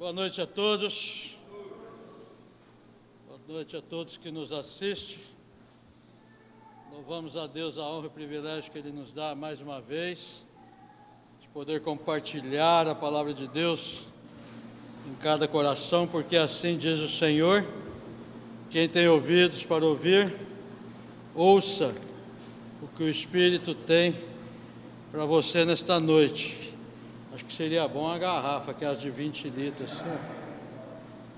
Boa noite a todos. Boa noite a todos que nos assistem. Louvamos a Deus a honra e o privilégio que Ele nos dá mais uma vez, de poder compartilhar a palavra de Deus em cada coração, porque assim diz o Senhor: quem tem ouvidos para ouvir, ouça o que o Espírito tem para você nesta noite. Acho que seria bom uma garrafa, aquelas de 20 litros, assim,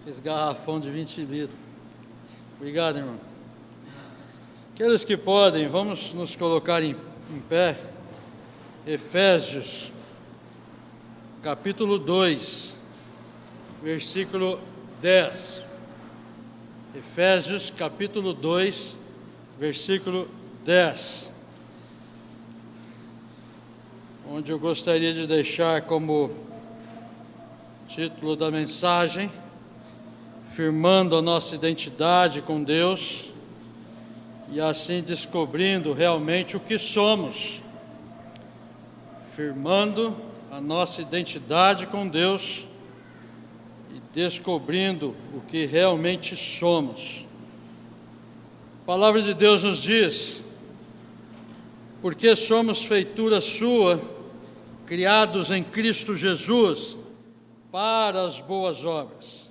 esse garrafão de 20 litros. Obrigado, irmão. Aqueles que podem, vamos nos colocar em pé. Efésios, capítulo 2, versículo 10. Efésios, capítulo 2, versículo 10. Onde eu gostaria de deixar como título da mensagem: firmando a nossa identidade com Deus e assim descobrindo realmente o que somos. Firmando a nossa identidade com Deus e descobrindo o que realmente somos. A palavra de Deus nos diz: porque somos feitura sua, criados em Cristo Jesus, para as boas obras,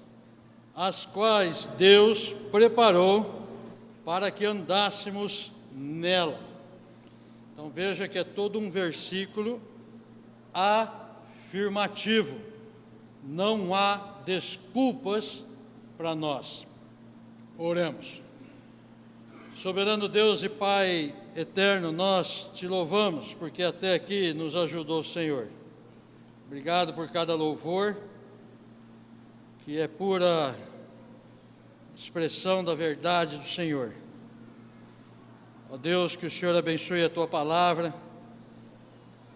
as quais Deus preparou para que andássemos nela. Então veja que é todo um versículo afirmativo, não há desculpas para nós. Oremos. Soberano Deus e Pai eterno, nós te louvamos, porque até aqui nos ajudou o Senhor. Obrigado por cada louvor, que é pura expressão da verdade do Senhor. Ó Deus, que o Senhor abençoe a tua palavra,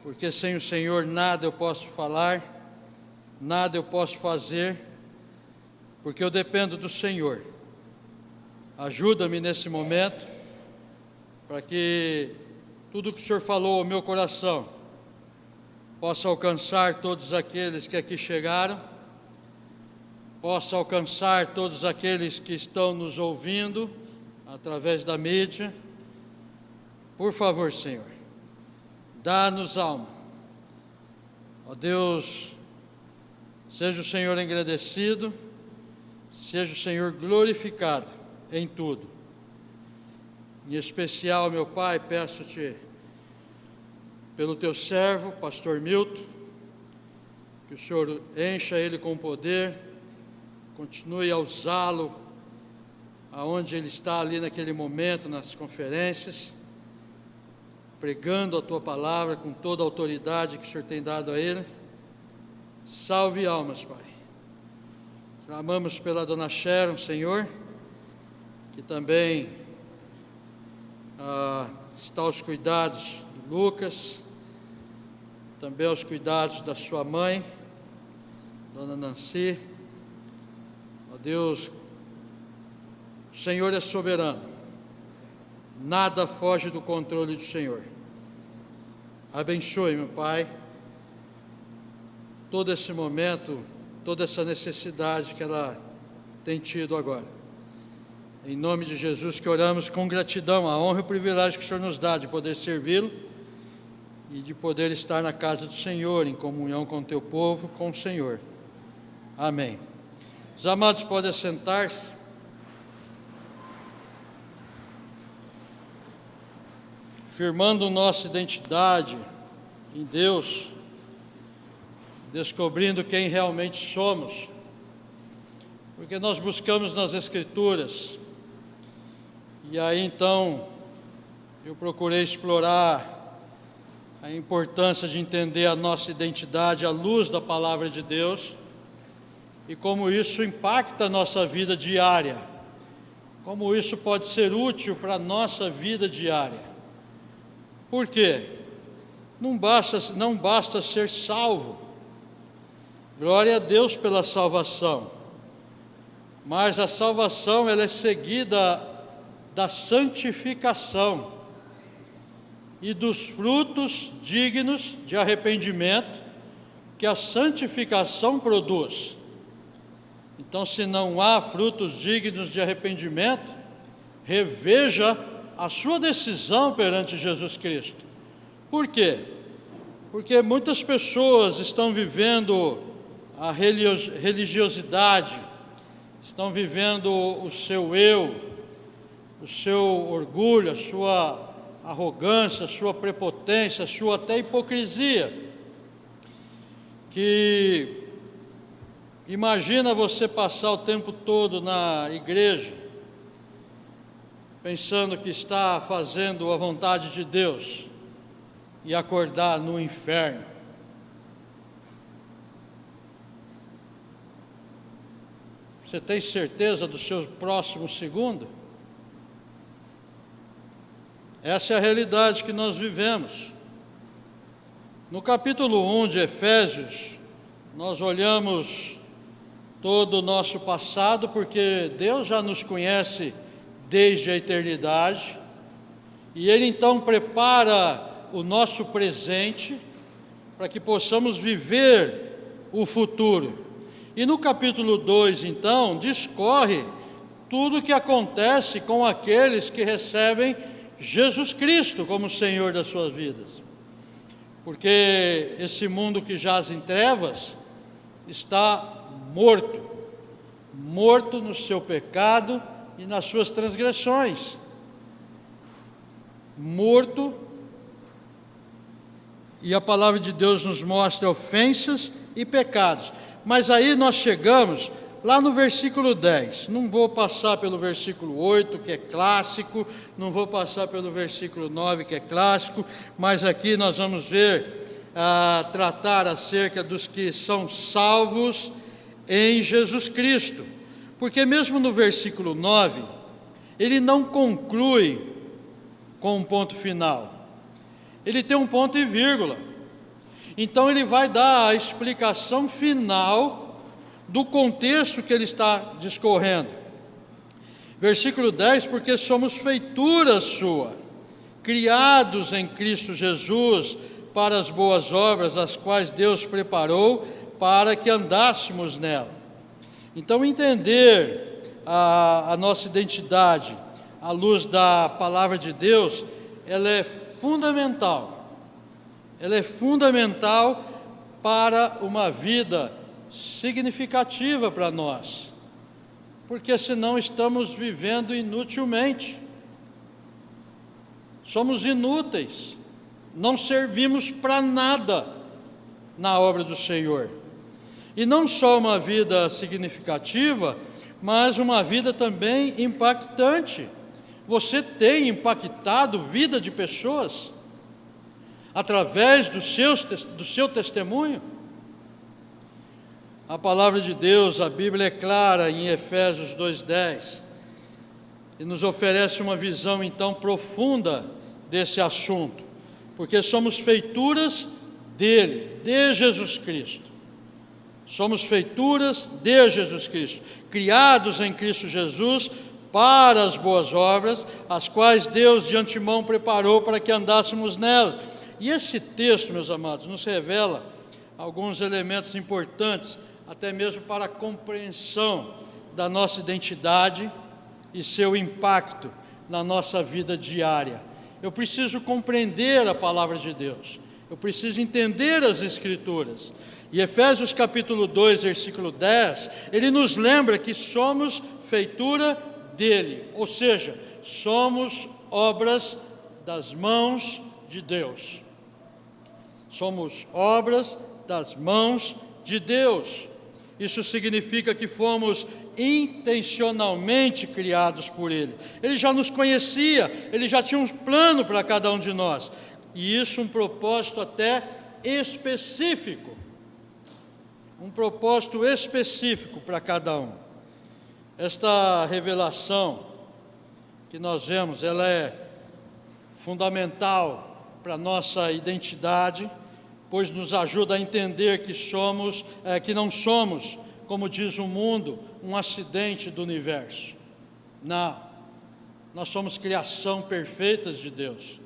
porque sem o Senhor nada eu posso falar, nada eu posso fazer, porque eu dependo do Senhor. Ajuda-me nesse momento, para que tudo que o Senhor falou ao meu coração possa alcançar todos aqueles que aqui chegaram, possa alcançar todos aqueles que estão nos ouvindo através da mídia. Por favor, Senhor, dá-nos alma. Ó Deus, seja o Senhor engrandecido, seja o Senhor glorificado em tudo. Em especial, meu Pai, peço-te pelo teu servo, pastor Milton, que o Senhor encha ele com poder, continue a usá-lo aonde ele está ali naquele momento, nas conferências, pregando a tua palavra com toda a autoridade que o Senhor tem dado a ele. Salve almas, Pai. Clamamos pela dona Sharon, Senhor, que também está aos cuidados de Lucas, também aos cuidados da sua mãe, dona Nancy. Ó Deus, o Senhor é soberano, nada foge do controle do Senhor. Abençoe, meu Pai, todo esse momento, toda essa necessidade que ela tem tido agora. Em nome de Jesus que oramos com gratidão, a honra e o privilégio que o Senhor nos dá de poder servi-lo e de poder estar na casa do Senhor, em comunhão com o teu povo, com o Senhor. Amém. Os amados podem assentar-se. Firmando nossa identidade em Deus, descobrindo quem realmente somos, porque nós buscamos nas Escrituras. E aí então eu procurei explorar a importância de entender a nossa identidade à luz da palavra de Deus e como isso impacta a nossa vida diária, como isso pode ser útil para a nossa vida diária. Por quê? Não basta ser salvo, glória a Deus pela salvação, mas a salvação ela é seguida da santificação e dos frutos dignos de arrependimento que a santificação produz. Então, se não há frutos dignos de arrependimento, reveja a sua decisão perante Jesus Cristo. Por quê? Porque muitas pessoas estão vivendo a religiosidade, estão vivendo o seu eu, o seu orgulho, a sua arrogância, a sua prepotência, a sua até hipocrisia, que imagina você passar o tempo todo na igreja, pensando que está fazendo a vontade de Deus, e acordar no inferno. Você tem certeza do seu próximo segundo? Essa é a realidade que nós vivemos. No capítulo 1 de Efésios, nós olhamos todo o nosso passado, porque Deus já nos conhece desde a eternidade, e Ele então prepara o nosso presente para que possamos viver o futuro. E no capítulo 2, então, discorre tudo o que acontece com aqueles que recebem Jesus Cristo como Senhor das suas vidas. Porque esse mundo que jaz em trevas está morto no seu pecado e nas suas transgressões. Morto, e a palavra de Deus nos mostra ofensas e pecados. Mas aí nós chegamos lá no versículo 10. Não vou passar pelo versículo 8, que é clássico, não vou passar pelo versículo 9, que é clássico, mas aqui nós vamos ver, tratar acerca dos que são salvos em Jesus Cristo. Porque mesmo no versículo 9, ele não conclui com um ponto final. Ele tem um ponto e vírgula. Então ele vai dar a explicação final do contexto que ele está discorrendo. Versículo 10, porque somos feitura sua, criados em Cristo Jesus para as boas obras, as quais Deus preparou para que andássemos nela. Então entender a nossa identidade à luz da palavra de Deus, ela é fundamental. Ela é fundamental para uma vida significativa para nós, porque senão estamos vivendo inutilmente. Somos inúteis, não servimos para nada na obra do Senhor. E não só uma vida significativa, mas uma vida também impactante. Você tem impactado vida de pessoas através do seu testemunho? A palavra de Deus, a Bíblia é clara em Efésios 2:10, e nos oferece uma visão então profunda desse assunto, porque somos feituras dele, de Jesus Cristo. Somos feituras de Jesus Cristo, criados em Cristo Jesus para as boas obras, as quais Deus de antemão preparou para que andássemos nelas. E esse texto, meus amados, nos revela alguns elementos importantes, até mesmo para a compreensão da nossa identidade e seu impacto na nossa vida diária. Eu preciso compreender a palavra de Deus, eu preciso entender as Escrituras. E Efésios capítulo 2, versículo 10, ele nos lembra que somos feitura dele, ou seja, somos obras das mãos de Deus. Somos obras das mãos de Deus. Isso significa que fomos intencionalmente criados por Ele. Ele já nos conhecia, Ele já tinha um plano para cada um de nós. E isso um propósito até específico. Um propósito específico para cada um. Esta revelação que nós vemos, ela é fundamental para a nossa identidade, pois nos ajuda a entender que não somos, como diz o mundo, um acidente do universo. Não, nós somos criação perfeita de Deus,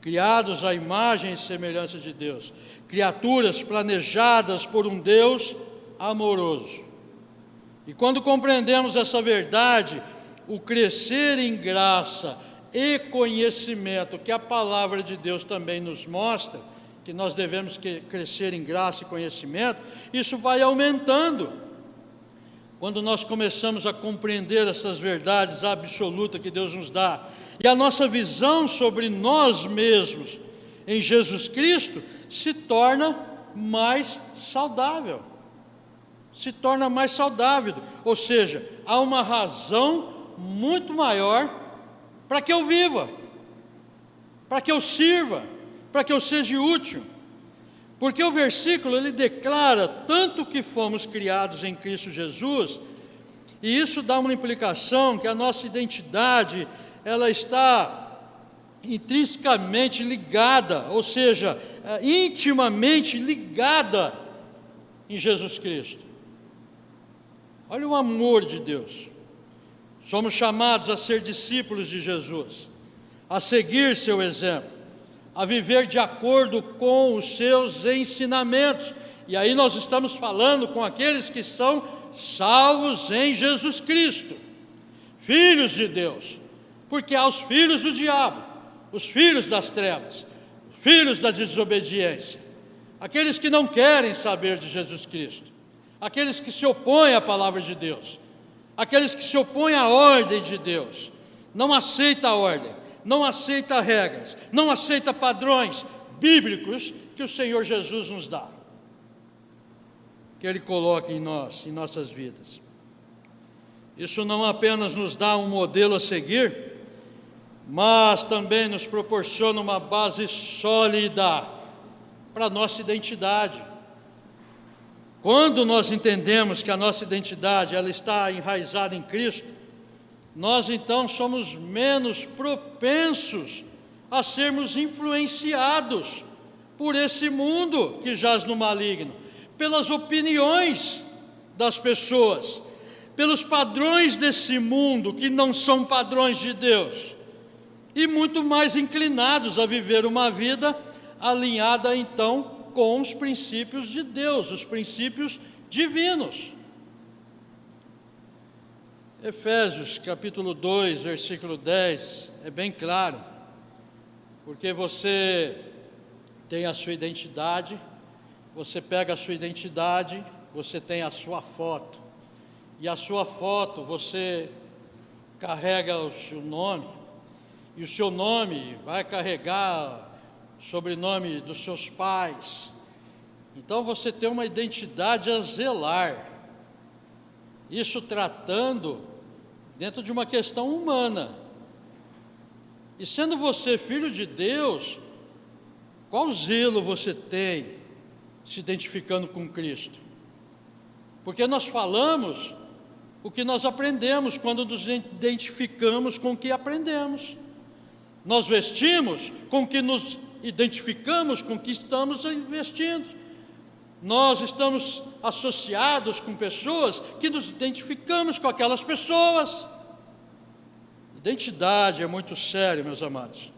criados à imagem e semelhança de Deus, criaturas planejadas por um Deus amoroso. E quando compreendemos essa verdade, o crescer em graça e conhecimento, que a palavra de Deus também nos mostra, que nós devemos crescer em graça e conhecimento, isso vai aumentando. Quando nós começamos a compreender essas verdades absolutas que Deus nos dá, e a nossa visão sobre nós mesmos em Jesus Cristo se torna mais saudável. Se torna mais saudável, ou seja, há uma razão muito maior para que eu viva, para que eu sirva, para que eu seja útil. Porque o versículo, ele declara tanto que fomos criados em Cristo Jesus, e isso dá uma implicação que a nossa identidade, ela está intrinsecamente ligada, ou seja, intimamente ligada em Jesus Cristo. Olha o amor de Deus. Somos chamados a ser discípulos de Jesus, a seguir seu exemplo, a viver de acordo com os seus ensinamentos. E aí nós estamos falando com aqueles que são salvos em Jesus Cristo, filhos de Deus, porque há os filhos do diabo, os filhos das trevas, filhos da desobediência, aqueles que não querem saber de Jesus Cristo, aqueles que se opõem à palavra de Deus, aqueles que se opõem à ordem de Deus, não aceita a ordem, não aceita regras, não aceita padrões bíblicos que o Senhor Jesus nos dá, que Ele coloque em nós, em nossas vidas. Isso não apenas nos dá um modelo a seguir, mas também nos proporciona uma base sólida para a nossa identidade. Quando nós entendemos que a nossa identidade ela está enraizada em Cristo, nós então somos menos propensos a sermos influenciados por esse mundo que jaz no maligno, pelas opiniões das pessoas, pelos padrões desse mundo que não são padrões de Deus, e muito mais inclinados a viver uma vida alinhada então com os princípios de Deus, os princípios divinos. Efésios capítulo 2, versículo 10, é bem claro, porque você tem a sua identidade, você pega a sua identidade, você tem a sua foto, e a sua foto você carrega o seu nome, e o seu nome vai carregar o sobrenome dos seus pais. Então você tem uma identidade a zelar, isso tratando dentro de uma questão humana. E sendo você filho de Deus, qual zelo você tem se identificando com Cristo? Porque nós falamos o que nós aprendemos quando nos identificamos com o que aprendemos. Nós vestimos com o que nos identificamos com o que estamos investindo. Nós estamos associados com pessoas que nos identificamos com aquelas pessoas. Identidade é muito sério, meus amados.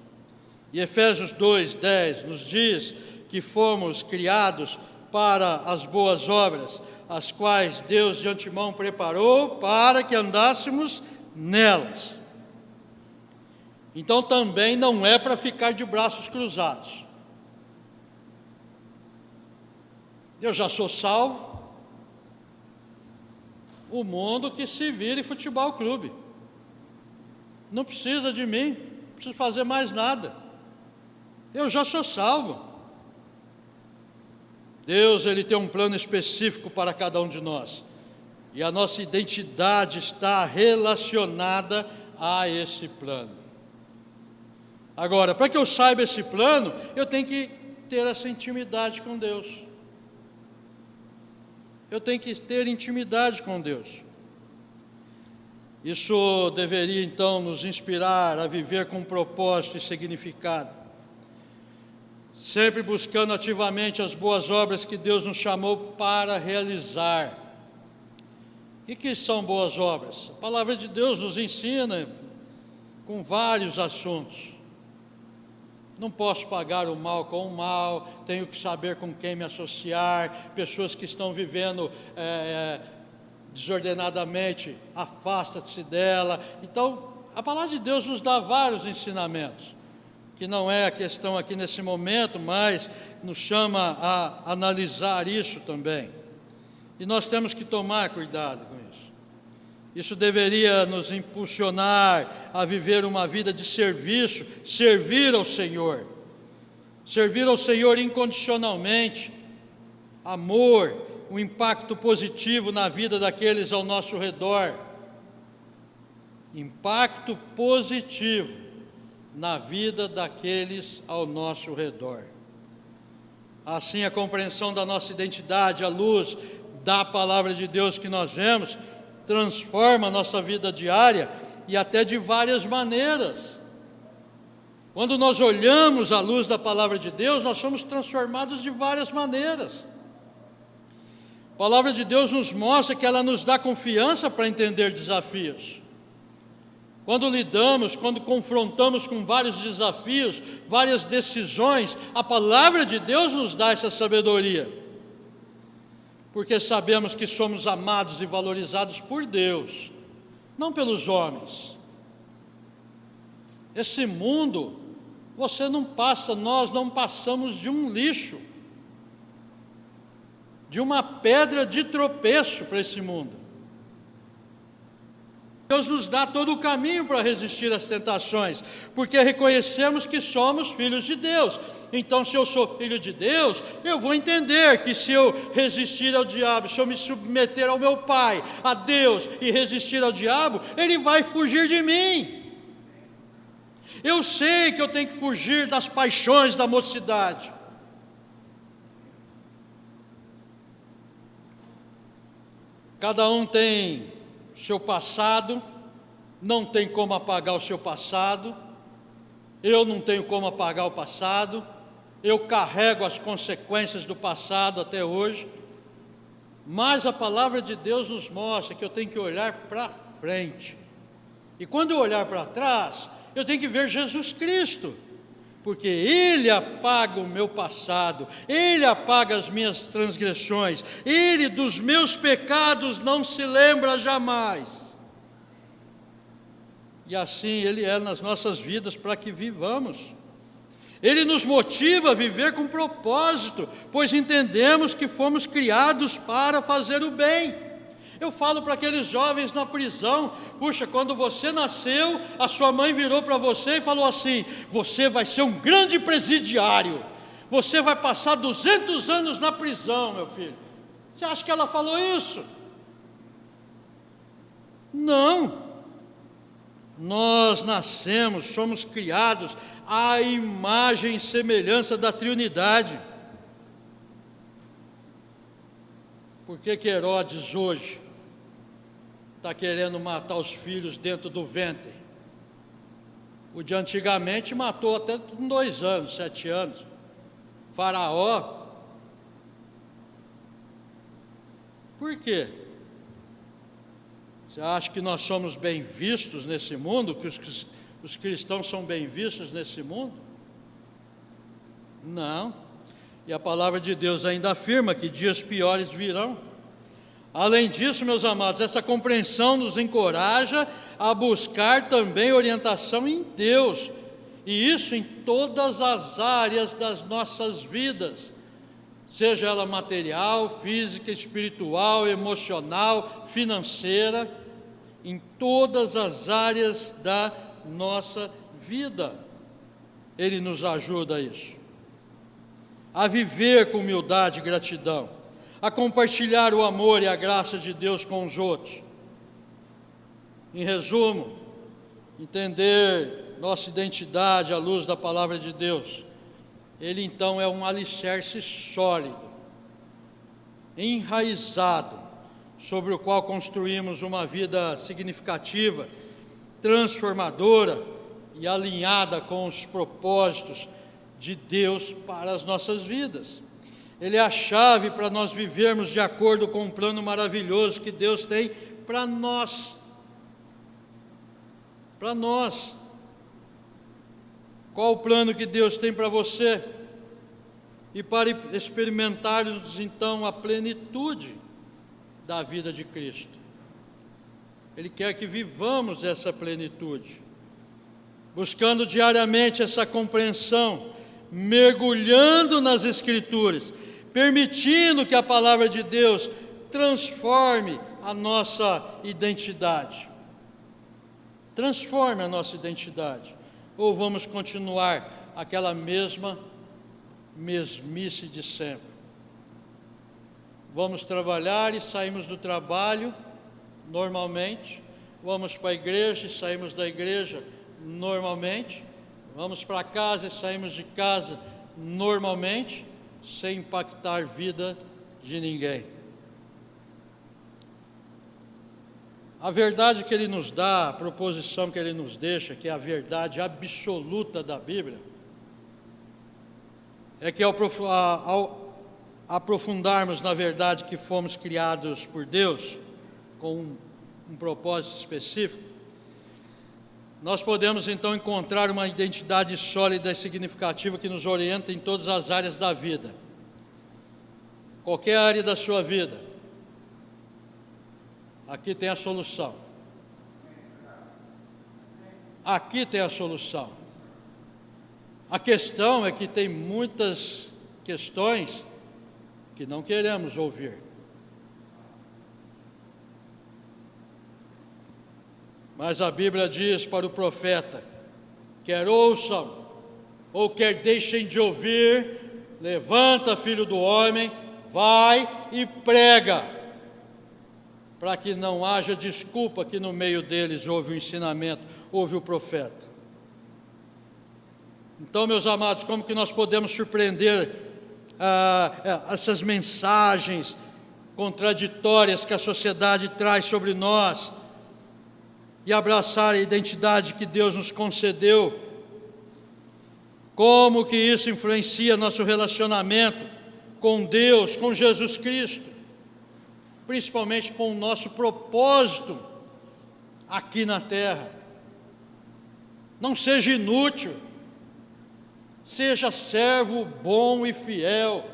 E Efésios 2:10 nos diz que fomos criados para as boas obras, as quais Deus de antemão preparou para que andássemos nelas. Então também não é para ficar de braços cruzados. Eu já sou salvo, o mundo que se vire futebol clube. Não precisa de mim, não preciso fazer mais nada. Eu já sou salvo. Deus, Ele tem um plano específico para cada um de nós. E a nossa identidade está relacionada a esse plano. Agora, para que eu saiba esse plano, eu tenho que ter essa intimidade com Deus. Eu tenho que ter intimidade com Deus. Isso deveria então nos inspirar a viver com propósito e significado, sempre buscando ativamente as boas obras que Deus nos chamou para realizar. E que são boas obras? A palavra de Deus nos ensina com vários assuntos. Não posso pagar o mal com o mal, tenho que saber com quem me associar, pessoas que estão vivendo desordenadamente, afasta-se dela. Então, a palavra de Deus nos dá vários ensinamentos, que não é a questão aqui nesse momento, mas nos chama a analisar isso também. E nós temos que tomar cuidado com isso. Isso deveria nos impulsionar a viver uma vida de serviço, servir ao Senhor incondicionalmente, amor, um impacto positivo na vida daqueles ao nosso redor. Impacto positivo na vida daqueles ao nosso redor. Assim, a compreensão da nossa identidade, à luz da palavra de Deus que nós vemos, transforma a nossa vida diária e até de várias maneiras. Quando nós olhamos à luz da palavra de Deus, nós somos transformados de várias maneiras. A palavra de Deus nos mostra que ela nos dá confiança para entender desafios. Quando confrontamos com vários desafios, várias decisões, a palavra de Deus nos dá essa sabedoria. Porque sabemos que somos amados e valorizados por Deus, não pelos homens. Esse mundo, nós não passamos de um lixo, de uma pedra de tropeço para esse mundo. Deus nos dá todo o caminho para resistir às tentações, porque reconhecemos que somos filhos de Deus. Então, se eu sou filho de Deus, eu vou entender que se eu resistir ao diabo, se eu me submeter ao meu Pai, a Deus, e resistir ao diabo, ele vai fugir de mim. Eu sei que eu tenho que fugir das paixões da mocidade. Cada um tem seu passado, não tem como apagar o seu passado, eu não tenho como apagar o passado, eu carrego as consequências do passado até hoje, mas a palavra de Deus nos mostra que eu tenho que olhar para frente, e quando eu olhar para trás, eu tenho que ver Jesus Cristo, porque Ele apaga o meu passado, Ele apaga as minhas transgressões, Ele dos meus pecados não se lembra jamais. E assim Ele é nas nossas vidas para que vivamos. Ele nos motiva a viver com propósito, pois entendemos que fomos criados para fazer o bem. Eu falo para aqueles jovens na prisão, puxa, quando você nasceu, a sua mãe virou para você e falou assim: você vai ser um grande presidiário, você vai passar 200 anos na prisão, meu filho. Você acha que ela falou isso? Não. Nós nascemos, somos criados à imagem e semelhança da Trindade. Por que Herodes hoje está querendo matar os filhos dentro do ventre? O de antigamente matou até com 2 anos, 7 anos. Faraó. Por quê? Você acha que nós somos bem vistos nesse mundo? Que os cristãos são bem vistos nesse mundo? Não. E a palavra de Deus ainda afirma que dias piores virão. Além disso, meus amados, essa compreensão nos encoraja a buscar também orientação em Deus, e isso em todas as áreas das nossas vidas, seja ela material, física, espiritual, emocional, financeira, em todas as áreas da nossa vida. Ele nos ajuda a isso, a viver com humildade e gratidão, a compartilhar o amor e a graça de Deus com os outros. Em resumo, entender nossa identidade à luz da palavra de Deus, ele então é um alicerce sólido, enraizado, sobre o qual construímos uma vida significativa, transformadora e alinhada com os propósitos de Deus para as nossas vidas. Ele é a chave para nós vivermos de acordo com o plano maravilhoso que Deus tem para nós. Para nós. Qual o plano que Deus tem para você? E para experimentarmos então a plenitude da vida de Cristo. Ele quer que vivamos essa plenitude, buscando diariamente essa compreensão, mergulhando nas Escrituras, permitindo que a palavra de Deus transforme a nossa identidade. Transforme a nossa identidade. Ou vamos continuar aquela mesmice de sempre? Vamos trabalhar e saímos do trabalho normalmente. Vamos para a igreja e saímos da igreja normalmente. Vamos para casa e saímos de casa normalmente, sem impactar a vida de ninguém. A verdade que Ele nos dá, a proposição que Ele nos deixa, que é a verdade absoluta da Bíblia, é que ao aprofundarmos na verdade que fomos criados por Deus, com um propósito específico, nós podemos então encontrar uma identidade sólida e significativa que nos orienta em todas as áreas da vida. Qualquer área da sua vida, aqui tem a solução. Aqui tem a solução. A questão é que tem muitas questões que não queremos ouvir. Mas a Bíblia diz para o profeta: quer ouçam ou quer deixem de ouvir, levanta, filho do homem, vai e prega, para que não haja desculpa que no meio deles houve o ensinamento, houve o profeta. Então, meus amados, como que nós podemos surpreender essas mensagens contraditórias que a sociedade traz sobre nós e abraçar a identidade que Deus nos concedeu? Como que isso influencia nosso relacionamento com Deus, com Jesus Cristo, principalmente com o nosso propósito aqui na terra? Não seja inútil, seja servo bom e fiel,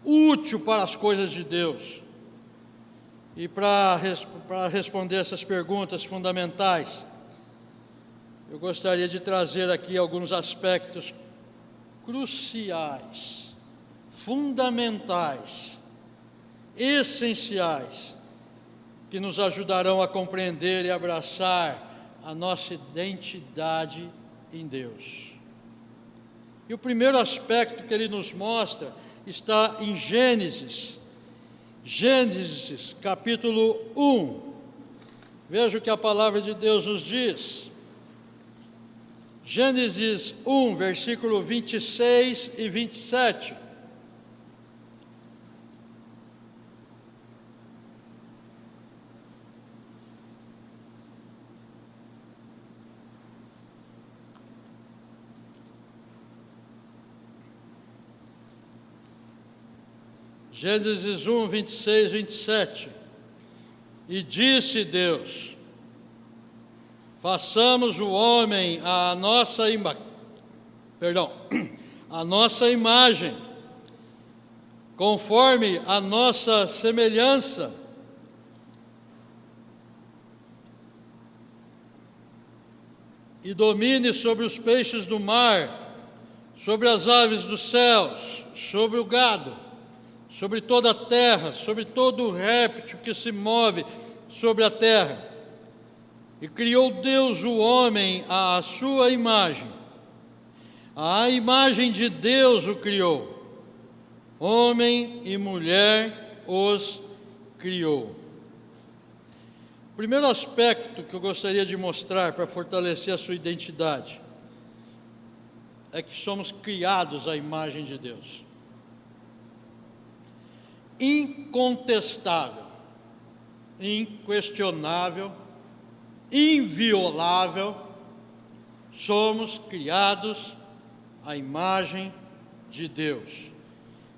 útil para as coisas de Deus. E para responder essas perguntas fundamentais, eu gostaria de trazer aqui alguns aspectos cruciais, fundamentais, essenciais, que nos ajudarão a compreender e abraçar a nossa identidade em Deus. E o primeiro aspecto que ele nos mostra está em Gênesis capítulo 1. Veja o que a palavra de Deus nos diz. Gênesis 1, versículo 26 e 27. Gênesis 1, 26, 27. E disse Deus: façamos o homem a nossa imagem, conforme a nossa semelhança, e domine sobre os peixes do mar, sobre as aves dos céus, sobre o gado, sobre toda a terra, sobre todo o réptil que se move sobre a terra. E criou Deus o homem à sua imagem. À imagem de Deus o criou. Homem e mulher os criou. O primeiro aspecto que eu gostaria de mostrar para fortalecer a sua identidade é que somos criados à imagem de Deus. Incontestável, inquestionável, inviolável, somos criados à imagem de Deus,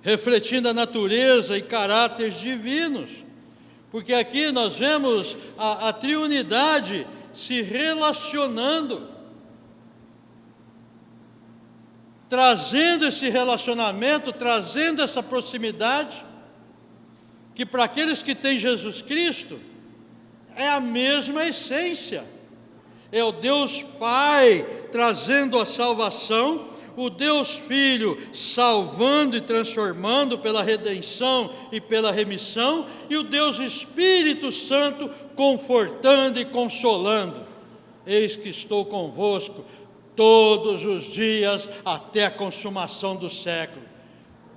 refletindo a natureza e caráteres divinos, porque aqui nós vemos a triunidade se relacionando, trazendo esse relacionamento, trazendo essa proximidade, que para aqueles que têm Jesus Cristo, é a mesma essência. É o Deus Pai trazendo a salvação, o Deus Filho salvando e transformando pela redenção e pela remissão, e o Deus Espírito Santo confortando e consolando. Eis que estou convosco todos os dias até a consumação do século.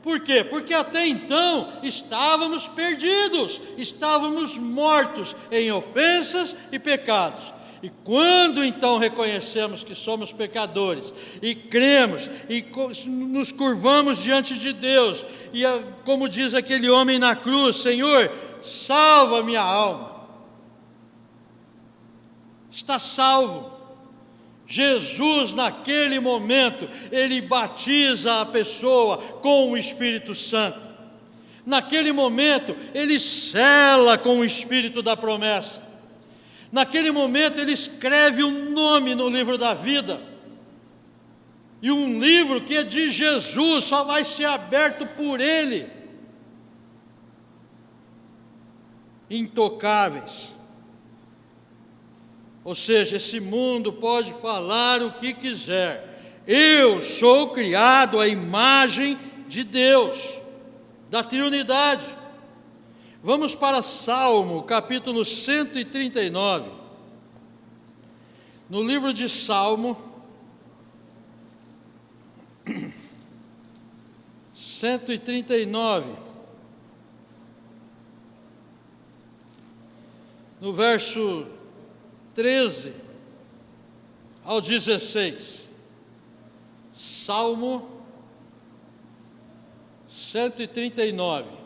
Por quê? Porque até então estávamos perdidos, estávamos mortos em ofensas e pecados. E quando então reconhecemos que somos pecadores, e cremos, e nos curvamos diante de Deus, e como diz aquele homem na cruz: Senhor, salva minha alma. Está salvo. Jesus, naquele momento, Ele batiza a pessoa com o Espírito Santo. Naquele momento, Ele sela com o Espírito da promessa. Naquele momento, Ele escreve um nome no livro da vida. E um livro que é de Jesus, só vai ser aberto por Ele. Intocáveis. Ou seja, esse mundo pode falar o que quiser. Eu sou criado à imagem de Deus, da Trindade. Vamos para Salmo, capítulo 139. No livro de Salmo, 139, no verso 13 ao 16. Salmo 139.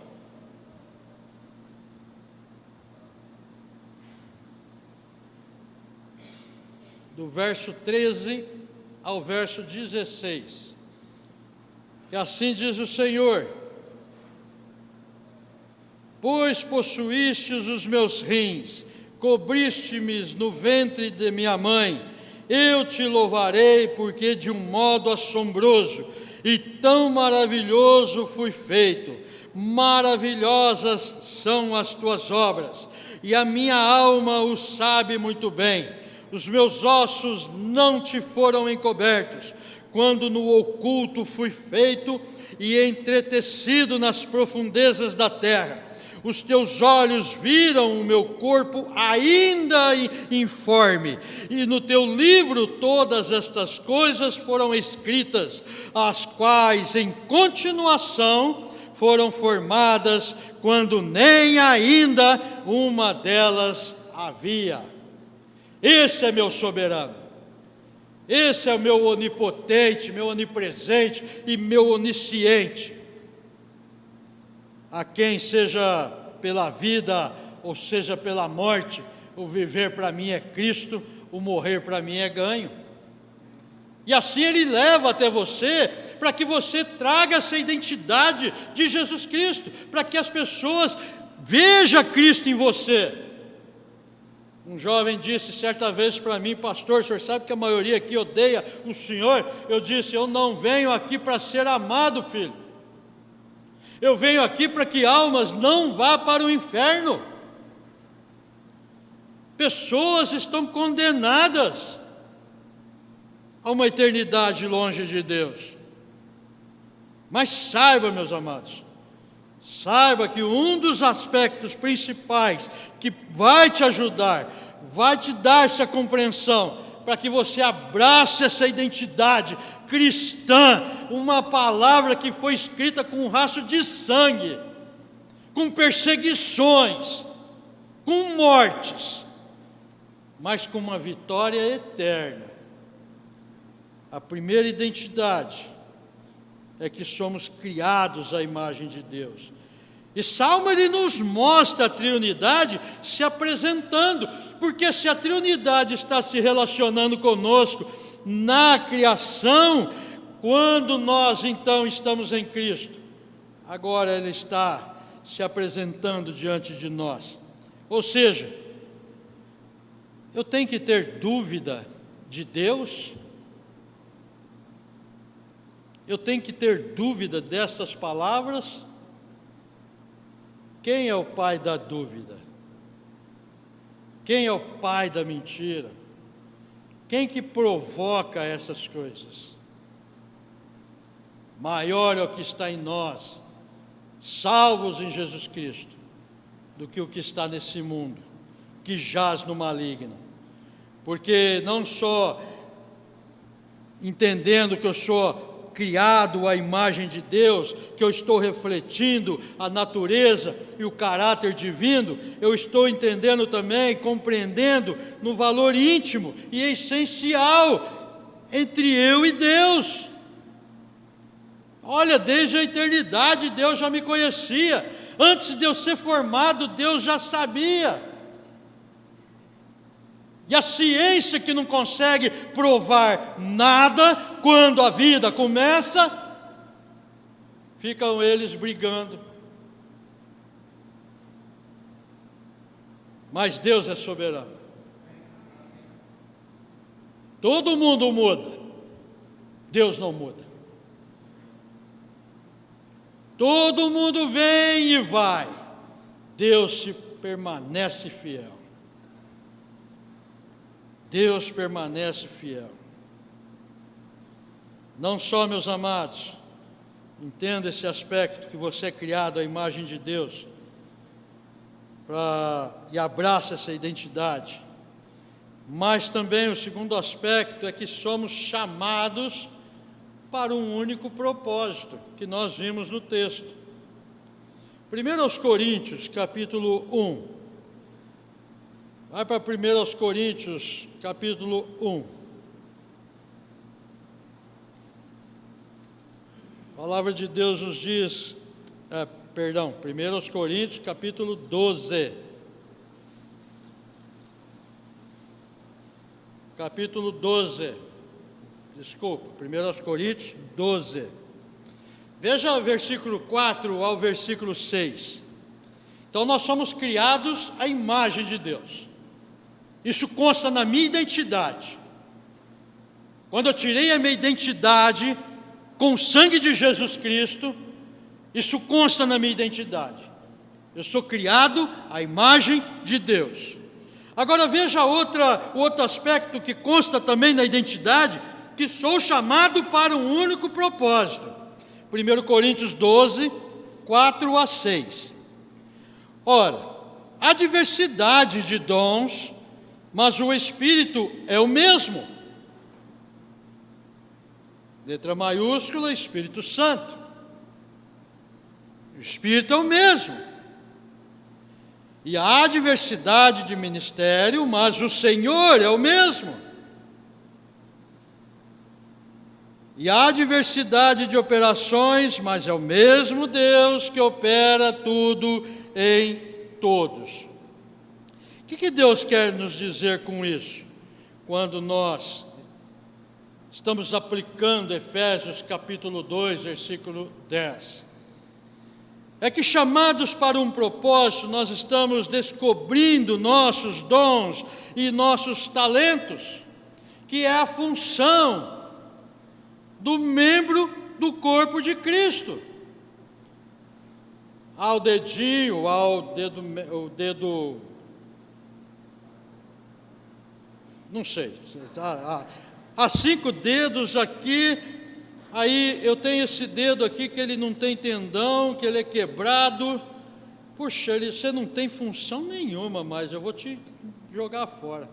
Do verso 13 ao verso 16. Que assim diz o Senhor: pois possuístes os meus rins, cobriste-me no ventre de minha mãe, eu te louvarei, porque de um modo assombroso e tão maravilhoso fui feito. Maravilhosas são as tuas obras, e a minha alma o sabe muito bem. Os meus ossos não te foram encobertos, quando no oculto fui feito e entretecido nas profundezas da terra. Os teus olhos viram o meu corpo ainda informe, e no teu livro todas estas coisas foram escritas, as quais em continuação foram formadas, quando nem ainda uma delas havia. Esse é meu soberano, esse é o meu onipotente, meu onipresente e meu onisciente, a quem seja pela vida ou seja pela morte, o viver para mim é Cristo, o morrer para mim é ganho. E assim Ele leva até você, para que você traga essa identidade de Jesus Cristo, para que as pessoas vejam Cristo em você. Um jovem disse certa vez para mim: pastor, o senhor sabe que a maioria aqui odeia o senhor? Eu disse: eu não venho aqui para ser amado, filho. Eu venho aqui para que almas não vá para o inferno. Pessoas estão condenadas a uma eternidade longe de Deus. Mas saiba, meus amados, saiba que um dos aspectos principais que vai te ajudar, vai te dar essa compreensão, para que você abrace essa identidade cristã, uma palavra que foi escrita com um rastro de sangue, com perseguições, com mortes, mas com uma vitória eterna. A primeira identidade é que somos criados à imagem de Deus. E Salmo, ele nos mostra a Trindade se apresentando, porque se a Trindade está se relacionando conosco na criação, quando nós então estamos em Cristo, agora Ele está se apresentando diante de nós. Ou seja, eu tenho que ter dúvida de Deus? Eu tenho que ter dúvida dessas palavras? Quem é o pai da dúvida? Quem é o pai da mentira? Quem que provoca essas coisas? Maior é o que está em nós, salvos em Jesus Cristo, do que o que está nesse mundo, que jaz no maligno. Porque não só entendendo que eu sou criado à imagem de Deus, que eu estou refletindo a natureza e o caráter divino, eu estou entendendo também, compreendendo no valor íntimo e essencial entre eu e Deus. Olha, desde a eternidade Deus já me conhecia, antes de eu ser formado Deus já sabia. E a ciência que não consegue provar nada, quando a vida começa, ficam eles brigando. Mas Deus é soberano. Todo mundo muda, Deus não muda. Todo mundo vem e vai, Deus se permanece fiel. Deus permanece fiel. Não só, meus amados, entenda esse aspecto, que você é criado à imagem de Deus, e abraça essa identidade, mas também o segundo aspecto é que somos chamados para um único propósito, que nós vimos no texto. 1 Coríntios, capítulo 1. Vai para 1 Coríntios, capítulo 1. A palavra de Deus nos diz, 1 Coríntios, capítulo 12. Capítulo 12. Desculpa, 1 Coríntios 12. Veja o versículo 4 ao versículo 6. Então, nós somos criados à imagem de Deus. Isso consta na minha identidade. Quando eu tirei a minha identidade com o sangue de Jesus Cristo, isso consta na minha identidade. Eu sou criado à imagem de Deus. Agora veja outro aspecto que consta também na identidade, que sou chamado para um único propósito. 1 Coríntios 12, 4 a 6. Ora, há diversidade de dons, mas o Espírito é o mesmo. Letra maiúscula, Espírito Santo. O Espírito é o mesmo. E há diversidade de ministério, mas o Senhor é o mesmo. E há diversidade de operações, mas é o mesmo Deus que opera tudo em todos. O que Deus quer nos dizer com isso? Quando nós estamos aplicando Efésios capítulo 2, versículo 10. É que chamados para um propósito, nós estamos descobrindo nossos dons e nossos talentos, que é a função do membro do corpo de Cristo. Ao dedinho, ao dedo, não sei, há 5 dedos aqui, aí eu tenho esse dedo aqui que ele não tem tendão, que ele é quebrado. Puxa, você não tem função nenhuma mais, eu vou te jogar fora.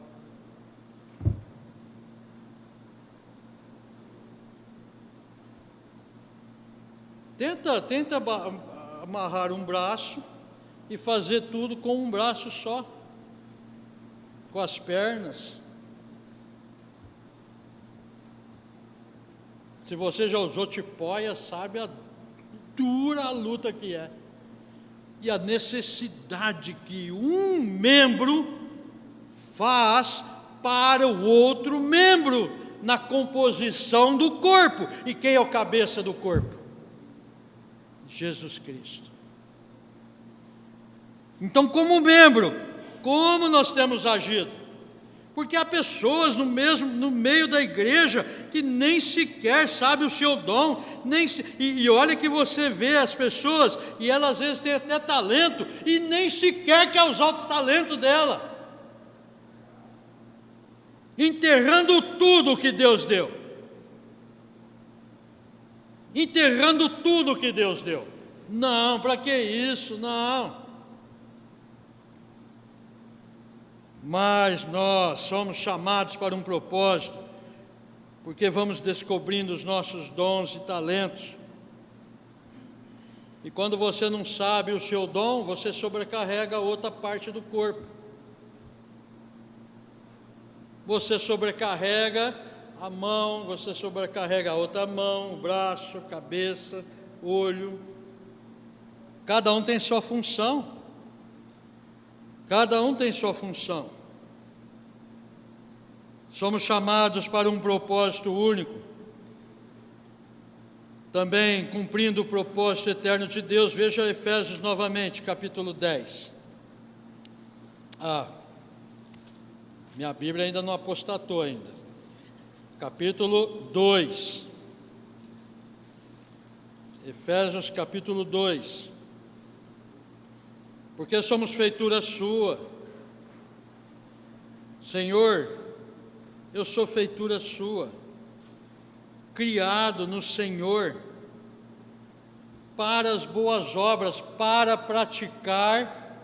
Tenta amarrar um braço e fazer tudo com um braço só, com as pernas. Se você já usou tipóia, sabe a dura luta que é. E a necessidade que um membro faz para o outro membro na composição do corpo. E quem é o cabeça do corpo? Jesus Cristo. Então, como membro, como nós temos agido? Porque há pessoas no meio da igreja que nem sequer sabem o seu dom, e olha que você vê as pessoas, e elas às vezes têm até talento, e nem sequer quer usar o talento dela. enterrando tudo que Deus deu. Enterrando tudo que Deus deu. Não, para que isso? Não. Mas nós somos chamados para um propósito, porque vamos descobrindo os nossos dons e talentos. E quando você não sabe o seu dom, você sobrecarrega outra parte do corpo. Você sobrecarrega a mão, você sobrecarrega a outra mão, o braço, a cabeça, olho. Cada um tem sua função. Cada um tem sua função. Somos chamados para um propósito único. Também cumprindo o propósito eterno de Deus. Veja Efésios novamente, capítulo 10. Minha Bíblia ainda não apostatou ainda. Capítulo 2. Efésios capítulo 2. Porque somos feitura sua. Senhor, eu sou feitura sua, criado no Senhor, para as boas obras, para praticar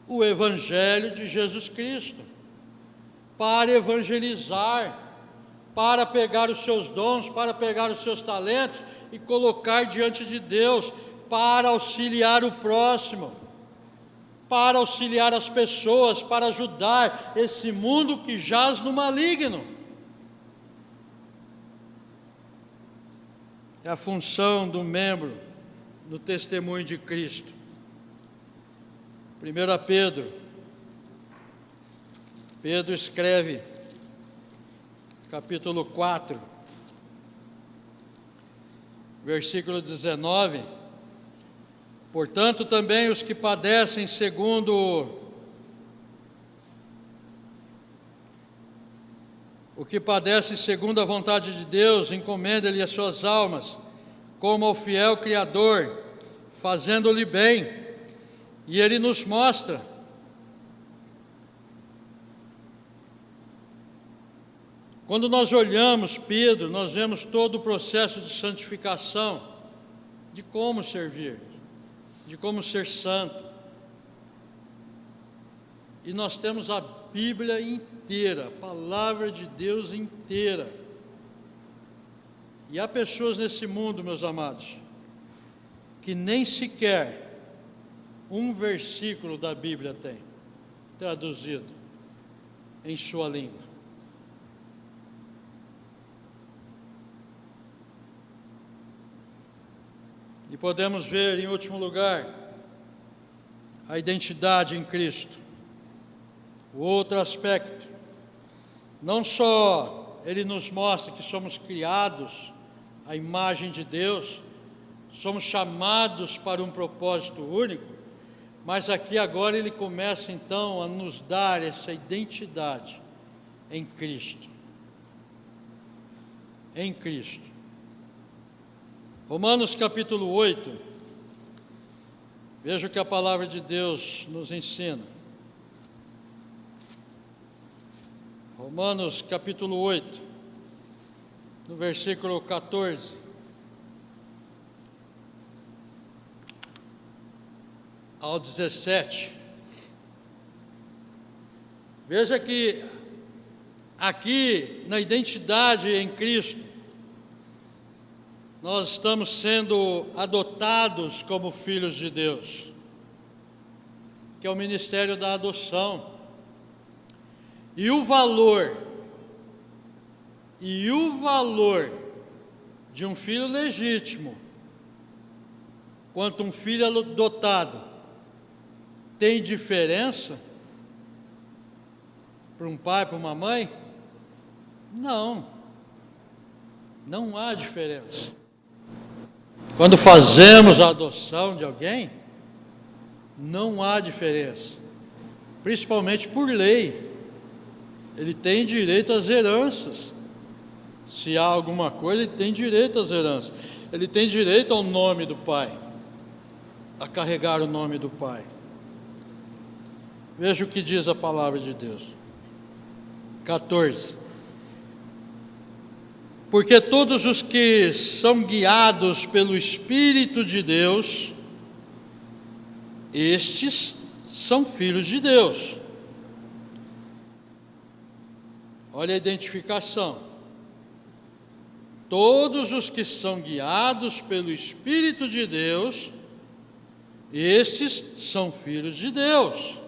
o Evangelho de Jesus Cristo, para evangelizar, para pegar os seus dons, para pegar os seus talentos e colocar diante de Deus, para auxiliar o próximo, para auxiliar as pessoas, para ajudar esse mundo que jaz no maligno. É a função do membro no testemunho de Cristo. 1 Pedro escreve, capítulo 4, versículo 19: portanto, também os que padecem segundo a vontade de Deus, encomenda-lhe as suas almas, como ao fiel Criador, fazendo-lhe bem. E ele nos mostra quando nós olhamos Pedro, nós vemos todo o processo de santificação, de como servir, de como ser santo. E nós temos a Bíblia inteira, a palavra de Deus inteira. E há pessoas nesse mundo, meus amados, que nem sequer um versículo da Bíblia tem traduzido em sua língua. E podemos ver, em último lugar, a identidade em Cristo. O outro aspecto, não só ele nos mostra que somos criados à imagem de Deus, somos chamados para um propósito único, mas aqui agora ele começa então a nos dar essa identidade em Cristo. Em Cristo. Romanos capítulo 8, veja o que a palavra de Deus nos ensina. Romanos capítulo 8, no versículo 14. Ao 17. Veja que aqui na identidade em Cristo, nós estamos sendo adotados como filhos de Deus, que é o ministério da adoção. E o valor de um filho legítimo, quanto um filho adotado, tem diferença para um pai, para uma mãe? Não, não há diferença. Quando fazemos a adoção de alguém, não há diferença, principalmente por lei. Ele tem direito às heranças. Se há alguma coisa, ele tem direito às heranças. Ele tem direito ao nome do pai, a carregar o nome do pai. Veja o que diz a palavra de Deus. 14. Porque todos os que são guiados pelo Espírito de Deus, estes são filhos de Deus. Olha a identificação. Todos os que são guiados pelo Espírito de Deus, estes são filhos de Deus.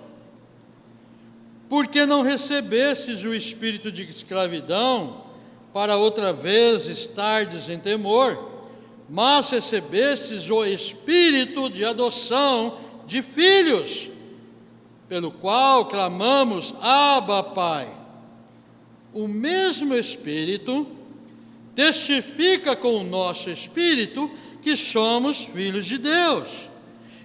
Porque não recebestes o espírito de escravidão, para outra vez estardes em temor, mas recebestes o espírito de adoção de filhos, pelo qual clamamos: Abba, Pai. O mesmo Espírito testifica com o nosso espírito que somos filhos de Deus.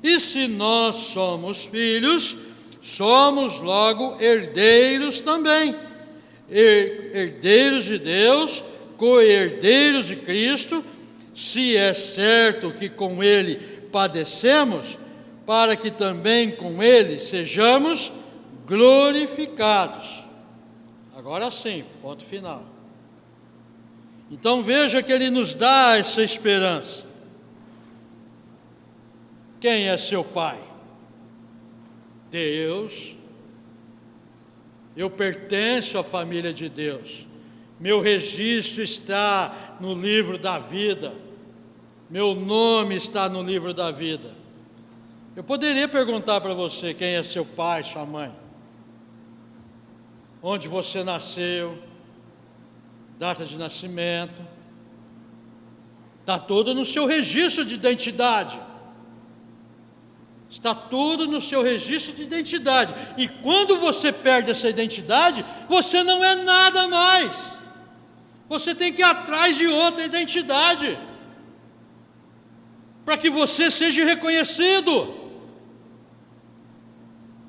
E se nós somos filhos, somos logo herdeiros também, herdeiros de Deus, co-herdeiros de Cristo, se é certo que com Ele padecemos, para que também com Ele sejamos glorificados. Agora sim, ponto final. Então veja que Ele nos dá essa esperança. Quem é seu Pai? Deus. Eu pertenço à família de Deus. Meu registro está no livro da vida. Meu nome está no livro da vida. Eu poderia perguntar para você quem é seu pai, sua mãe, onde você nasceu, data de nascimento, está tudo no seu registro de identidade. Está tudo no seu registro de identidade. E quando você perde essa identidade, você não é nada mais. Você tem que ir atrás de outra identidade, para que você seja reconhecido.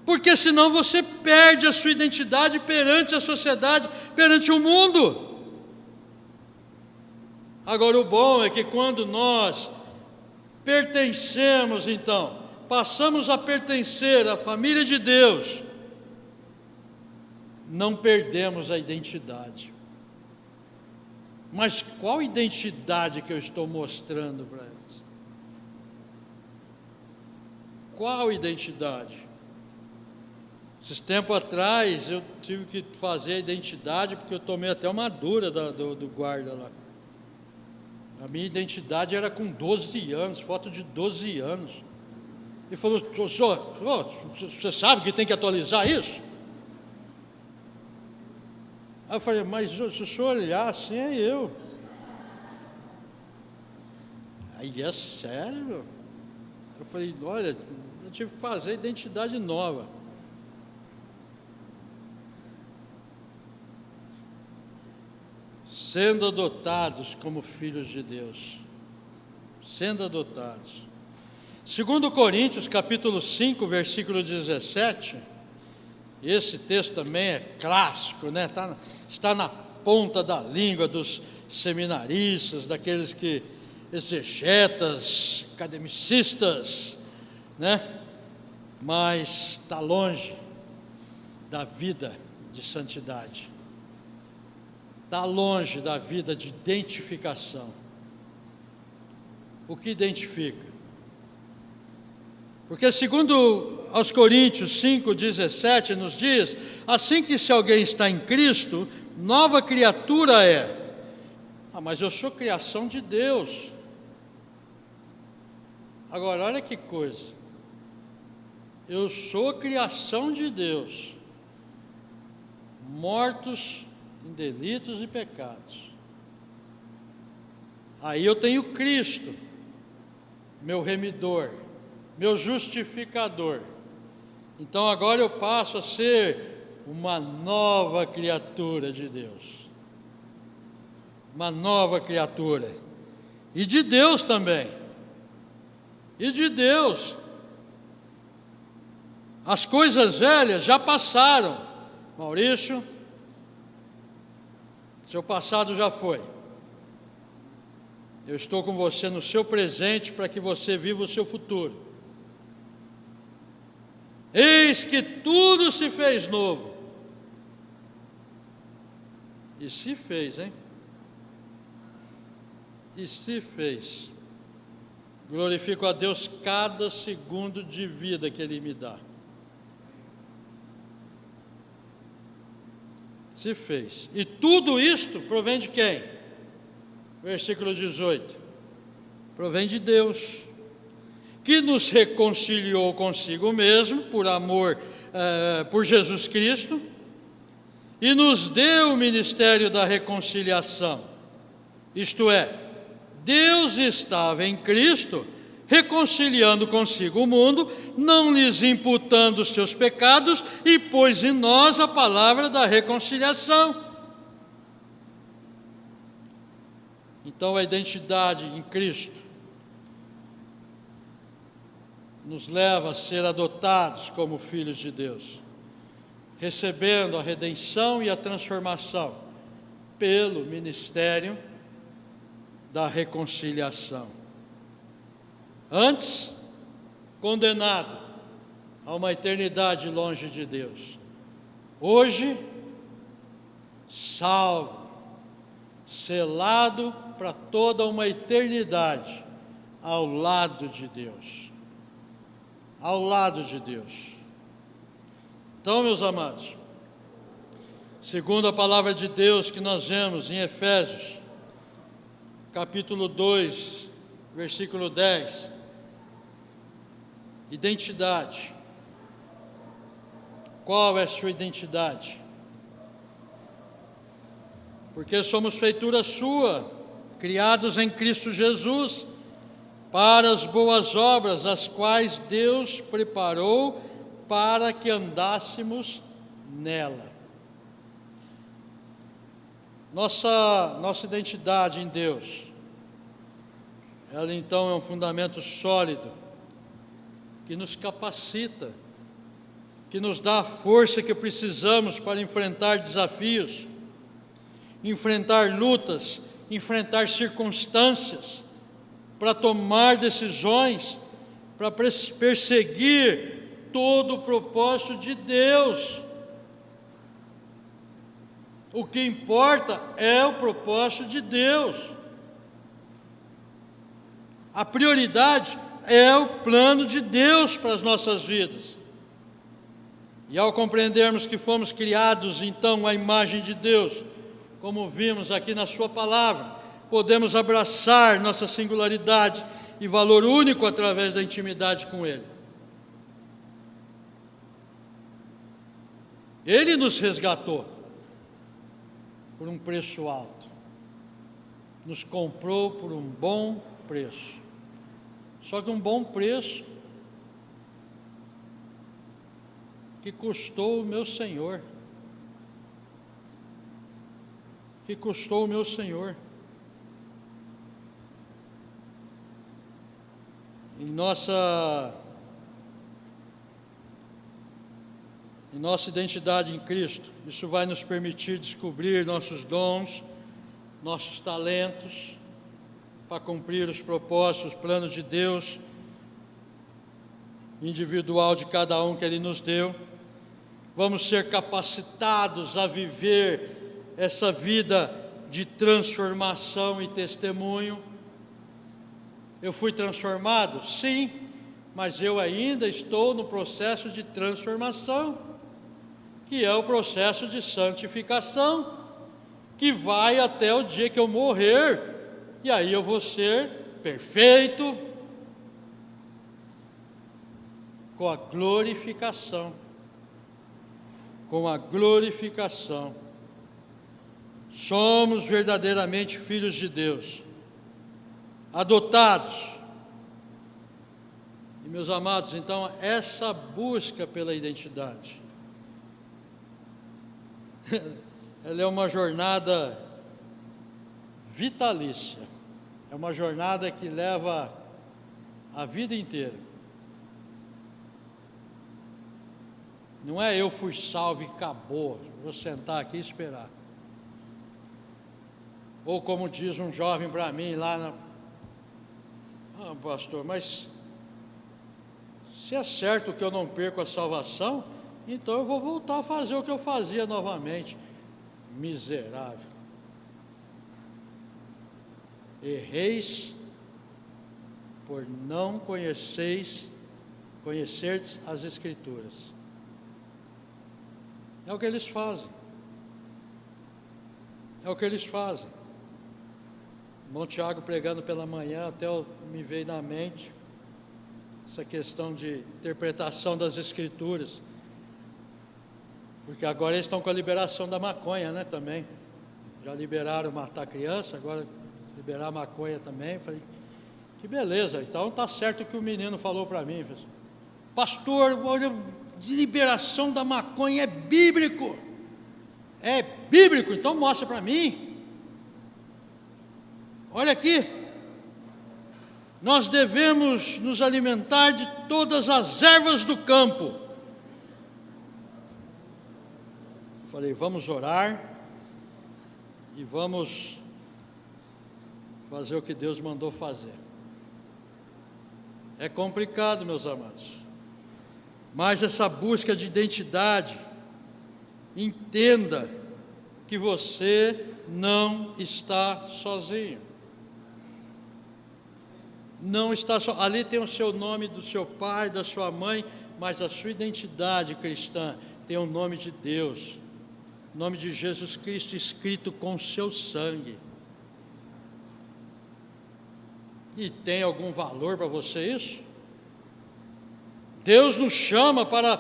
Porque senão você perde a sua identidade perante a sociedade, perante o mundo. Agora o bom é que quando nós pertencemos, então, passamos a pertencer à família de Deus, não perdemos a identidade. Mas qual identidade que eu estou mostrando para eles? Qual identidade? Esses tempos atrás eu tive que fazer a identidade, porque eu tomei até uma dura do guarda lá. A minha identidade era com 12 anos, foto de 12 anos. Ele falou: senhor, você sabe que tem que atualizar isso? Aí eu falei: mas se o senhor olhar assim, é eu. Aí é sério? Eu falei: olha, eu tive que fazer identidade nova. Sendo adotados como filhos de Deus. Sendo adotados. Segundo Coríntios, capítulo 5, versículo 17, esse texto também é clássico, né? Está na ponta da língua dos seminaristas, daqueles que exegetas, academicistas, né? Mas está longe da vida de santidade. Está longe da vida de identificação. O que identifica? Porque segundo aos Coríntios 5,17 nos diz: assim que se alguém está em Cristo, nova criatura é. Mas eu sou criação de Deus. Agora, olha que coisa. Eu sou criação de Deus, mortos em delitos e pecados. Aí eu tenho Cristo, meu remidor, meu justificador. Então agora eu passo a ser uma nova criatura de Deus. Uma nova criatura. E de Deus também. E de Deus. As coisas velhas já passaram. Maurício, seu passado já foi. Eu estou com você no seu presente para que você viva o seu futuro. Eis que tudo se fez novo. E se fez, hein? E se fez. Glorifico a Deus cada segundo de vida que Ele me dá. Se fez. E tudo isto provém de quem? Versículo 18. Provém de Deus, que nos reconciliou consigo mesmo, por amor, por Jesus Cristo, e nos deu o ministério da reconciliação. Isto é, Deus estava em Cristo, reconciliando consigo o mundo, não lhes imputando os seus pecados, e pôs em nós a palavra da reconciliação. Então, a identidade em Cristo nos leva a ser adotados como filhos de Deus, recebendo a redenção e a transformação pelo ministério da reconciliação. Antes, condenado a uma eternidade longe de Deus. Hoje, salvo, selado para toda uma eternidade ao lado de Deus. Ao lado de Deus. Então, meus amados, segundo a palavra de Deus que nós vemos em Efésios, capítulo 2, versículo 10, identidade. Qual é a sua identidade? Porque somos feitura sua, criados em Cristo Jesus, para as boas obras, as quais Deus preparou para que andássemos nela. Nossa identidade em Deus, ela então é um fundamento sólido, que nos capacita, que nos dá a força que precisamos para enfrentar desafios, enfrentar lutas, enfrentar circunstâncias, para tomar decisões, para perseguir todo o propósito de Deus. O que importa é o propósito de Deus. A prioridade é o plano de Deus para as nossas vidas. E ao compreendermos que fomos criados, então, à imagem de Deus, como vimos aqui na sua palavra, podemos abraçar nossa singularidade e valor único através da intimidade com Ele. Ele nos resgatou por um preço alto, nos comprou por um bom preço. Só que um bom preço que custou o meu Senhor. Que custou o meu Senhor. Em nossa identidade em Cristo, isso vai nos permitir descobrir nossos dons, nossos talentos, para cumprir os propósitos, os planos de Deus, individual de cada um que Ele nos deu. Vamos ser capacitados a viver essa vida de transformação e testemunho. Eu fui transformado? Sim, mas eu ainda estou no processo de transformação, que é o processo de santificação, que vai até o dia que eu morrer, e aí eu vou ser perfeito, com a glorificação. Com a glorificação. Somos verdadeiramente filhos de Deus, adotados. E, meus amados, então, essa busca pela identidade, ela é uma jornada vitalícia, é uma jornada que leva a vida inteira. Não é eu fui salvo e acabou, vou sentar aqui e esperar. Ou como diz um jovem para mim lá, pastor, mas se é certo que eu não perco a salvação, então eu vou voltar a fazer o que eu fazia novamente. Miserável. erreis por não conhecerdes as Escrituras. É o que eles fazem. É o que eles fazem. O irmão Tiago pregando pela manhã, até me veio na mente essa questão de interpretação das Escrituras. Porque agora eles estão com a liberação da maconha, né, também. Já liberaram matar criança, agora liberar a maconha também. Falei, que beleza, então está certo o que o menino falou para mim. Pastor, olha, de liberação da maconha é bíblico. É bíblico, então mostra para mim. Olha aqui. Nós devemos nos alimentar de todas as ervas do campo. Falei, vamos orar e vamos fazer o que Deus mandou fazer. É complicado, meus amados, mas essa busca de identidade, entenda que você não está sozinho. Não está só. Ali tem o seu nome do seu pai, da sua mãe, mas a sua identidade cristã tem o nome de Deus, o nome de Jesus Cristo escrito com o seu sangue. E tem algum valor para você isso? Deus nos chama para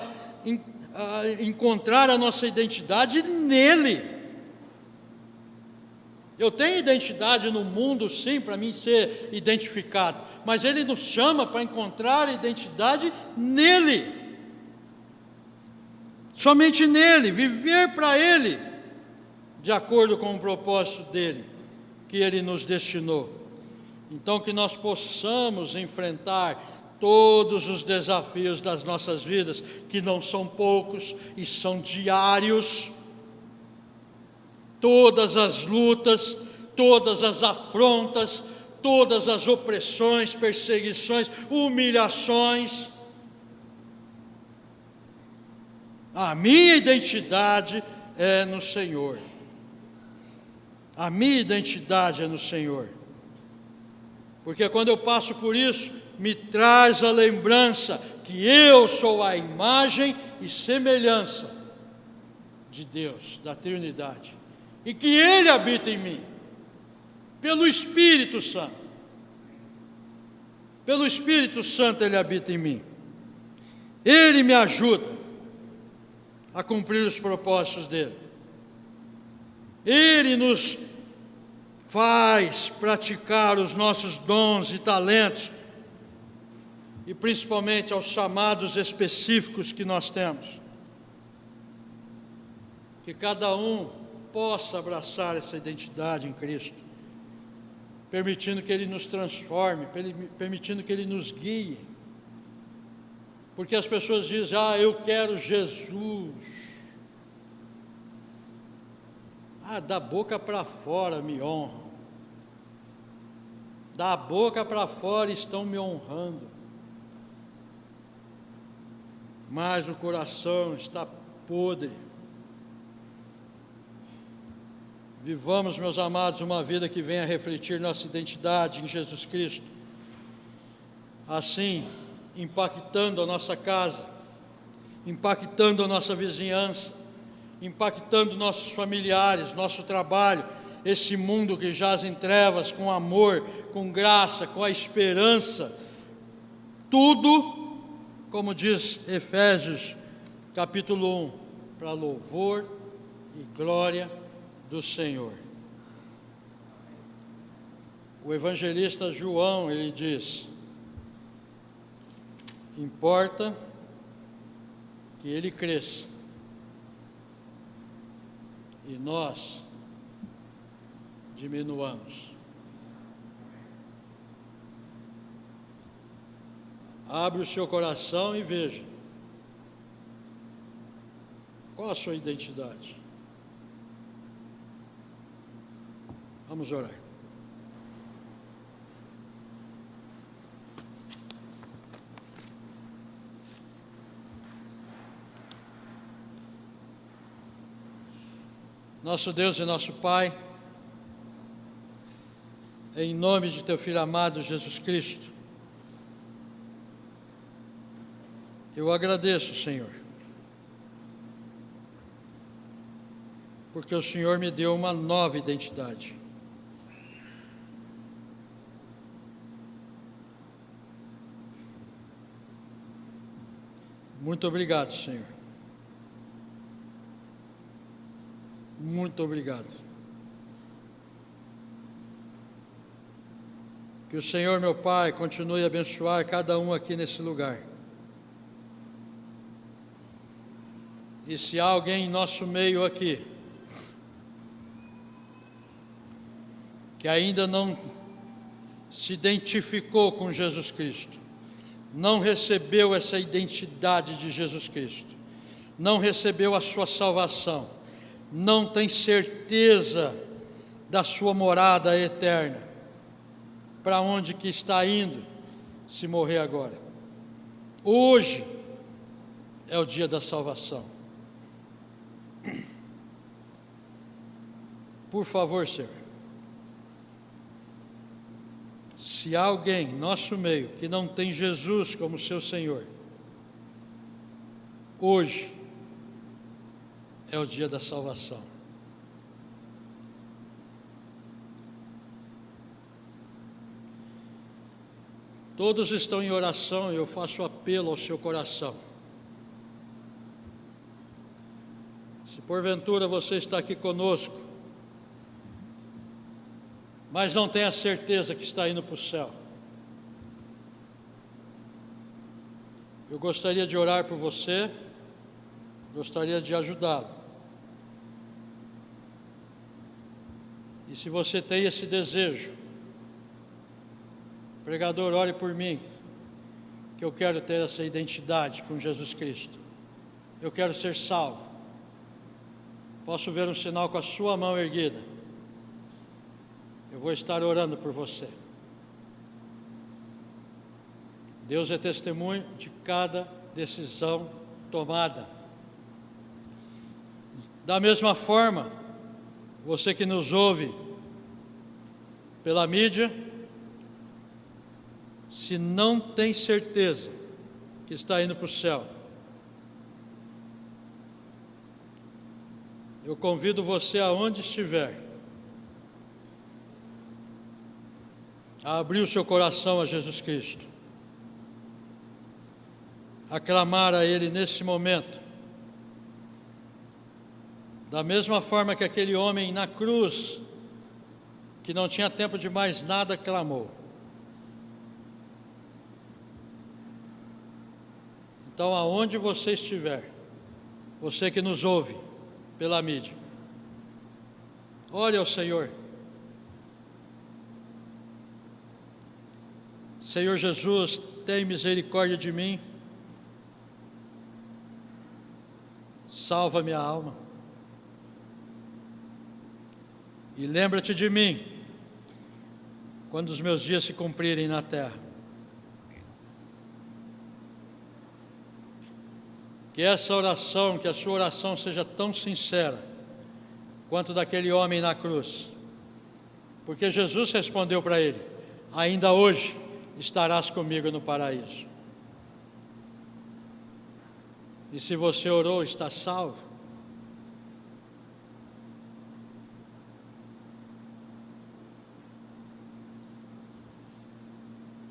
encontrar a nossa identidade nele. Eu tenho identidade no mundo, sim, para mim ser identificado, mas Ele nos chama para encontrar a identidade nele. Somente nele, viver para Ele, de acordo com o propósito dEle, que Ele nos destinou. Então, que nós possamos enfrentar todos os desafios das nossas vidas, que não são poucos e são diários, todas as lutas, todas as afrontas, todas as opressões, perseguições, humilhações. A minha identidade é no Senhor. A minha identidade é no Senhor. Porque quando eu passo por isso, me traz a lembrança que eu sou a imagem e semelhança de Deus, da Trindade, e que Ele habita em mim, pelo Espírito Santo. Pelo Espírito Santo Ele habita em mim. Ele me ajuda a cumprir os propósitos dEle. Ele nos faz praticar os nossos dons e talentos, e principalmente aos chamados específicos que nós temos. Que cada um possa abraçar essa identidade em Cristo, permitindo que Ele nos transforme, permitindo que Ele nos guie. Porque as pessoas dizem, eu quero Jesus. Da boca para fora me honram. Da boca para fora estão me honrando. Mas o coração está podre. Vivamos, meus amados, uma vida que venha refletir nossa identidade em Jesus Cristo. Assim, impactando a nossa casa, impactando a nossa vizinhança, impactando nossos familiares, nosso trabalho, esse mundo que jaz em trevas, com amor, com graça, com a esperança. Tudo, como diz Efésios, capítulo 1, para louvor e glória do Senhor. O evangelista João, ele diz, importa que ele cresça e nós diminuamos. Abre o seu coração e veja qual a sua identidade. Vamos orar. Nosso Deus e nosso Pai, em nome de teu Filho amado Jesus Cristo, eu agradeço, Senhor, porque o Senhor me deu uma nova identidade. Muito obrigado, Senhor. Muito obrigado. Que o Senhor, meu Pai, continue a abençoar cada um aqui nesse lugar. E se há alguém em nosso meio aqui que ainda não se identificou com Jesus Cristo, não recebeu essa identidade de Jesus Cristo, não recebeu a sua salvação, não tem certeza da sua morada eterna, para onde que está indo se morrer agora. Hoje é o dia da salvação. Por favor, Senhor, se há alguém em nosso meio que não tem Jesus como seu Senhor, hoje é o dia da salvação. Todos estão em oração e eu faço apelo ao seu coração. Se porventura você está aqui conosco, mas não tem a certeza que está indo para o céu, eu gostaria de orar por você, gostaria de ajudá-lo. E se você tem esse desejo, pregador, ore por mim, que eu quero ter essa identidade com Jesus Cristo. Eu quero ser salvo. Posso ver um sinal com a sua mão erguida. Eu vou estar orando por você. Deus é testemunho de cada decisão tomada. Da mesma forma, você que nos ouve pela mídia, se não tem certeza que está indo para o céu, eu convido você, aonde estiver, a abrir o seu coração a Jesus Cristo, a clamar a Ele nesse momento, da mesma forma que aquele homem na cruz, que não tinha tempo de mais nada, clamou. Então, aonde você estiver, você que nos ouve pela mídia, ore ao Senhor. Senhor Jesus, tem misericórdia de mim, salva minha alma, e lembra-te de mim, quando os meus dias se cumprirem na terra. Que essa oração, que a sua oração seja tão sincera quanto daquele homem na cruz. Porque Jesus respondeu para ele: ainda hoje estarás comigo no paraíso. E se você orou, está salvo.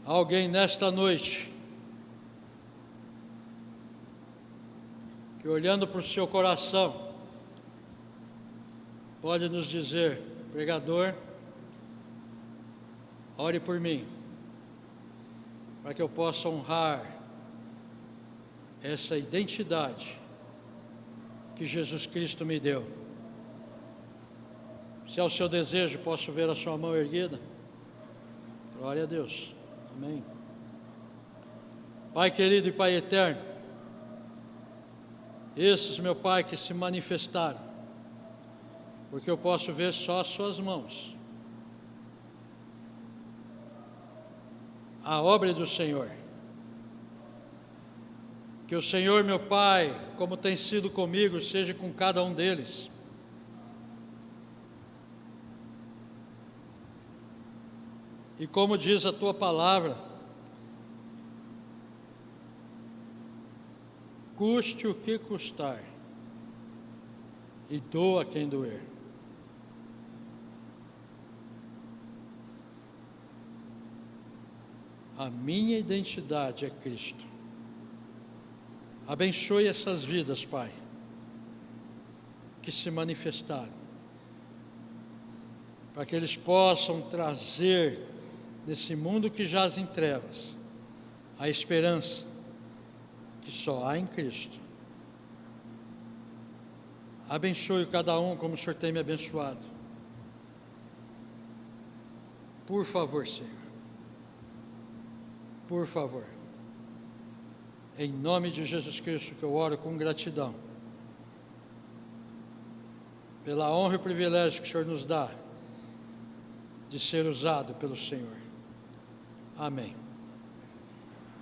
Alguém nesta noite que, olhando para o seu coração, pode nos dizer: pregador, ore por mim, para que eu possa honrar essa identidade que Jesus Cristo me deu. Se é o seu desejo, posso ver a sua mão erguida? Glória a Deus. Amém. Pai querido e Pai eterno, esses, meu Pai, que se manifestaram, porque eu posso ver só as suas mãos, a obra do Senhor. Que o Senhor, meu Pai, como tem sido comigo, seja com cada um deles. E como diz a tua palavra, custe o que custar, e doa quem doer. A minha identidade é Cristo. Abençoe essas vidas, Pai, que se manifestaram, para que eles possam trazer nesse mundo que jaz em trevas a esperança que só há em Cristo. Abençoe cada um como o Senhor tem me abençoado. Por favor, Senhor. Por favor. Em nome de Jesus Cristo que eu oro com gratidão. Pela honra e privilégio que o Senhor nos dá de ser usado pelo Senhor. Amém.